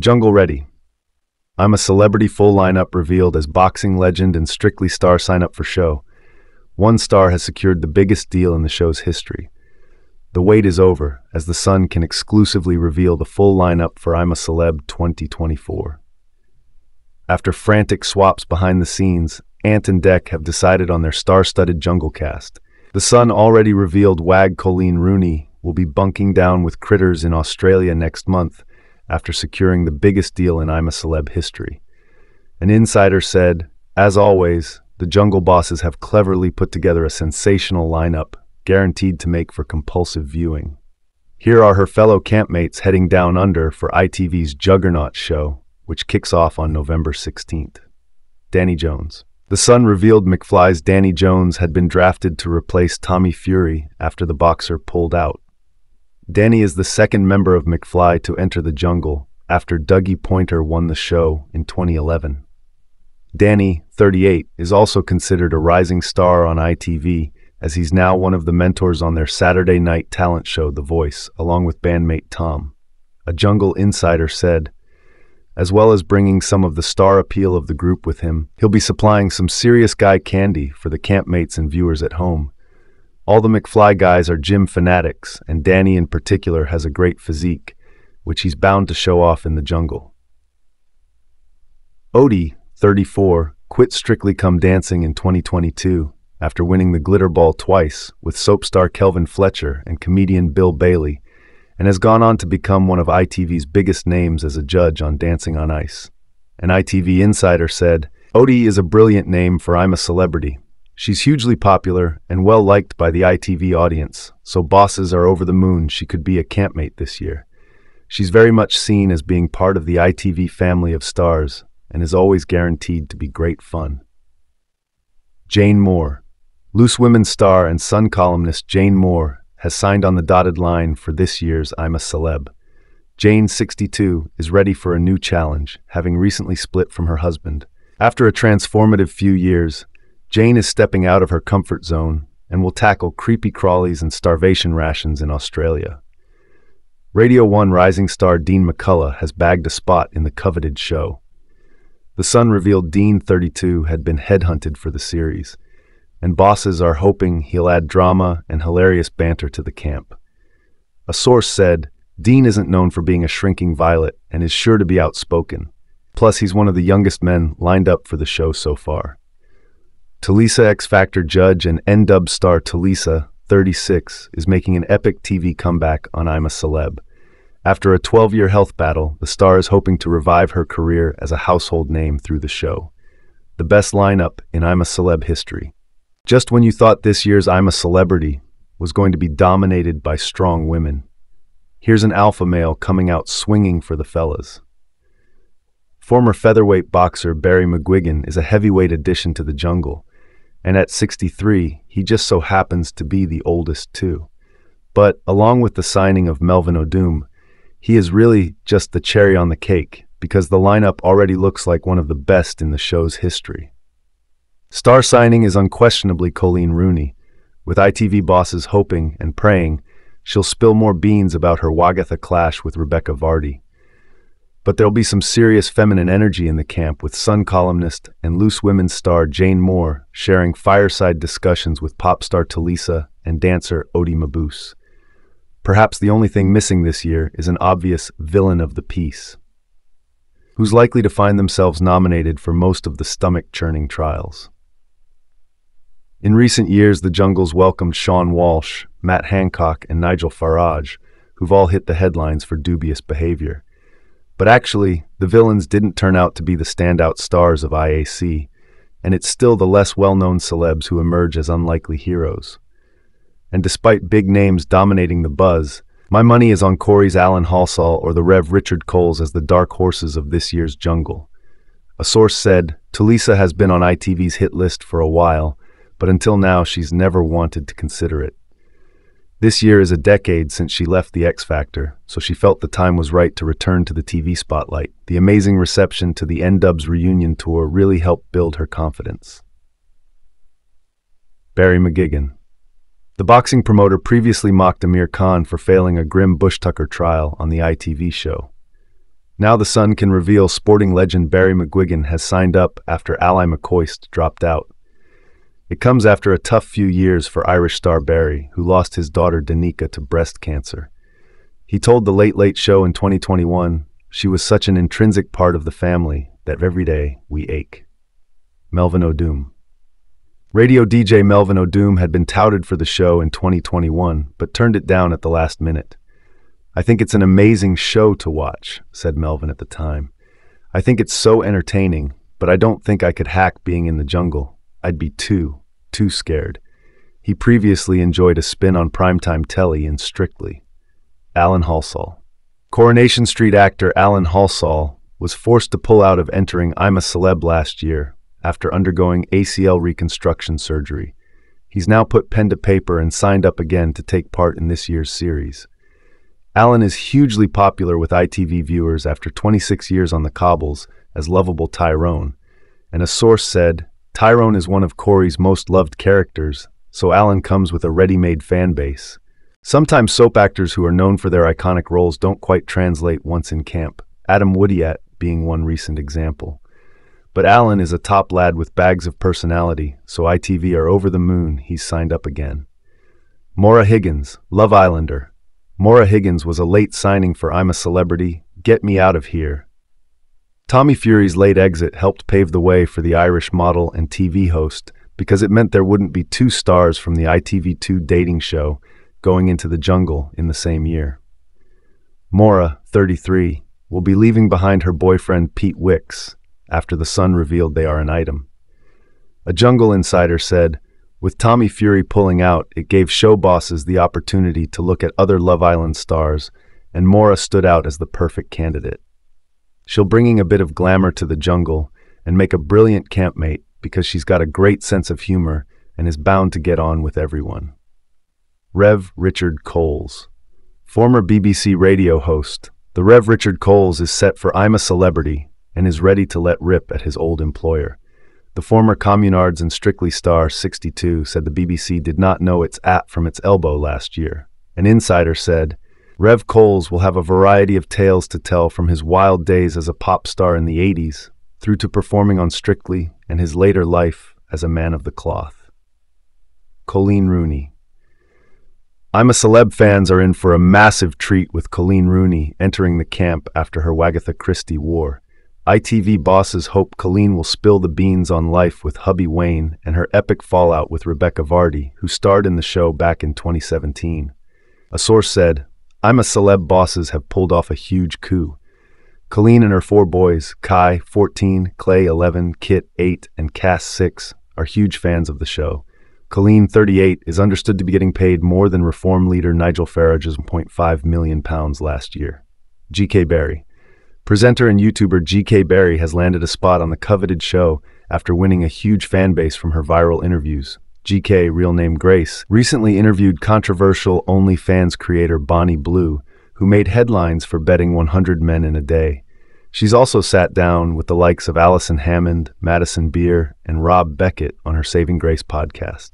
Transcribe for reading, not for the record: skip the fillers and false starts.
Jungle ready. I'm a Celebrity full lineup revealed as boxing legend and Strictly star sign up for show. One star has secured the biggest deal in the show's history. The wait is over, as The Sun can exclusively reveal the full lineup for I'm A Celeb 2024. After frantic swaps behind the scenes, Ant and Dec have decided on their star-studded jungle cast. The Sun already revealed wag Colleen Rooney will be bunking down with Critters in Australia next month after securing the biggest deal in I'm A Celeb history. An insider said, as always, the Jungle bosses have cleverly put together a sensational lineup, guaranteed to make for compulsive viewing. Here are her fellow campmates heading down under for ITV's Juggernaut show, which kicks off on November 16th. Danny Jones. The Sun revealed McFly's Danny Jones had been drafted to replace Tommy Fury after the boxer pulled out. Danny is the second member of McFly to enter the jungle after Dougie Pointer won the show in 2011. Danny, 38, is also considered a rising star on ITV, as he's now one of the mentors on their Saturday night talent show, The Voice, along with bandmate Tom. A Jungle insider said, as well as bringing some of the star appeal of the group with him, he'll be supplying some serious guy candy for the campmates and viewers at home. All the McFly guys are gym fanatics, and Danny in particular has a great physique, which he's bound to show off in the jungle. Odie, 34, quit Strictly Come Dancing in 2022 after winning the Glitter Ball twice with soap star Kelvin Fletcher and comedian Bill Bailey, and has gone on to become one of ITV's biggest names as a judge on Dancing on Ice. An ITV insider said, Odie is a brilliant name for I'm a Celebrity. She's hugely popular and well-liked by the ITV audience, so bosses are over the moon she could be a campmate this year. She's very much seen as being part of the ITV family of stars and is always guaranteed to be great fun. Jane Moore. Loose Women star and Sun columnist Jane Moore has signed on the dotted line for this year's I'm a Celeb. Jane, 62, is ready for a new challenge, having recently split from her husband. After a transformative few years, Jane is stepping out of her comfort zone and will tackle creepy crawlies and starvation rations in Australia. Radio 1 rising star Dean McCullough has bagged a spot in the coveted show. The Sun revealed Dean, 32, had been headhunted for the series, and bosses are hoping he'll add drama and hilarious banter to the camp. A source said, Dean isn't known for being a shrinking violet and is sure to be outspoken. Plus, he's one of the youngest men lined up for the show so far. Tulisa X Factor judge and N-Dub star Tulisa, 36, is making an epic TV comeback on I'm a Celeb. After a 12-year health battle, the star is hoping to revive her career as a household name through the show. The best lineup in I'm a Celeb history. Just when you thought this year's I'm a Celebrity was going to be dominated by strong women, here's an alpha male coming out swinging for the fellas. Former featherweight boxer Barry McGuigan is a heavyweight addition to the jungle, and at 63, he just so happens to be the oldest too. But along with the signing of Melvin O'Doom, he is really just the cherry on the cake, because the lineup already looks like one of the best in the show's history. Star signing is unquestionably Colleen Rooney, with ITV bosses hoping and praying she'll spill more beans about her Wagatha clash with Rebecca Vardy. But there'll be some serious feminine energy in the camp, with Sun columnist and Loose Women star Jane Moore sharing fireside discussions with pop star Tulisa and dancer Odie Mabuse. Perhaps the only thing missing this year is an obvious villain of the piece, who's likely to find themselves nominated for most of the stomach-churning trials. In recent years, the jungle's welcomed Sean Walsh, Matt Hancock, and Nigel Farage, who've all hit the headlines for dubious behavior. But actually, the villains didn't turn out to be the standout stars of IAC, and it's still the less well-known celebs who emerge as unlikely heroes. And despite big names dominating the buzz, my money is on Corey's Alan Halsall or the Rev Richard Coles as the dark horses of this year's jungle. A source said, Tulisa has been on ITV's hit list for a while, but until now she's never wanted to consider it. This year is a decade since she left the X Factor, so she felt the time was right to return to the TV spotlight. The amazing reception to the N-Dub's reunion tour really helped build her confidence. Barry McGuigan. The boxing promoter previously mocked Amir Khan for failing a grim Bush Tucker trial on the ITV show. Now the Sun can reveal sporting legend Barry McGuigan has signed up after Ally McCoist dropped out. It comes after a tough few years for Irish star Barry, who lost his daughter Danica to breast cancer. He told The Late Late Show in 2021, "She was such an intrinsic part of the family that every day we ache." Melvin O'Doom. Radio DJ Melvin O'Doom had been touted for the show in 2021, but turned it down at the last minute. "I think it's an amazing show to watch," said Melvin at the time. "I think it's so entertaining, but I don't think I could hack being in the jungle. I'd be too scared." He previously enjoyed a spin on primetime telly in Strictly. Alan Halsall. Coronation Street actor Alan Halsall was forced to pull out of entering I'm A Celeb last year after undergoing ACL reconstruction surgery. He's now put pen to paper and signed up again to take part in this year's series. Alan is hugely popular with ITV viewers after 26 years on the cobbles as lovable Tyrone, and a source said, "Tyrone is one of Corey's most loved characters, so Alan comes with a ready-made fan base." Sometimes soap actors who are known for their iconic roles don't quite translate once in camp, Adam Woodyat being one recent example. But Alan is a top lad with bags of personality, so ITV are over the moon he's signed up again. Maura Higgins, Love Islander. Maura Higgins was a late signing for I'm a Celebrity, Get Me Out of Here. Tommy Fury's late exit helped pave the way for the Irish model and TV host because it meant there wouldn't be two stars from the ITV2 dating show going into the jungle in the same year. Maura, 33, will be leaving behind her boyfriend Pete Wicks after the Sun revealed they are an item. A Jungle insider said, "With Tommy Fury pulling out, it gave show bosses the opportunity to look at other Love Island stars, and Maura stood out as the perfect candidate. She'll bringing a bit of glamour to the jungle and make a brilliant campmate because she's got a great sense of humor and is bound to get on with everyone." Rev. Richard Coles. Former BBC radio host, the Rev. Richard Coles is set for I'm a Celebrity and is ready to let rip at his old employer. The former Communards and Strictly star, 62, said the BBC did not know its at from its elbow last year. An insider said, "Rev. Coles will have a variety of tales to tell from his wild days as a pop star in the 80s through to performing on Strictly and his later life as a man of the cloth." Colleen Rooney. I'm a Celeb fans are in for a massive treat with Colleen Rooney entering the camp after her Wagatha Christie war. ITV bosses hope Colleen will spill the beans on life with hubby Wayne and her epic fallout with Rebecca Vardy, who starred in the show back in 2017. A source said, I'm a Celeb bosses have pulled off a huge coup. Colleen and her 4 boys, Kai, 14, Clay, 11, Kit, 8, and Cass, 6, are huge fans of the show. Colleen, 38, is understood to be getting paid more than Reform leader Nigel Farage's £1.5 million last year. GK Barry. Presenter and YouTuber GK Barry has landed a spot on the coveted show after winning a huge fan base from her viral interviews. GK, real name Grace, recently interviewed controversial OnlyFans creator Bonnie Blue, who made headlines for betting 100 men in a day. She's also sat down with the likes of Allison Hammond, Madison Beer, and Rob Beckett on her Saving Grace podcast.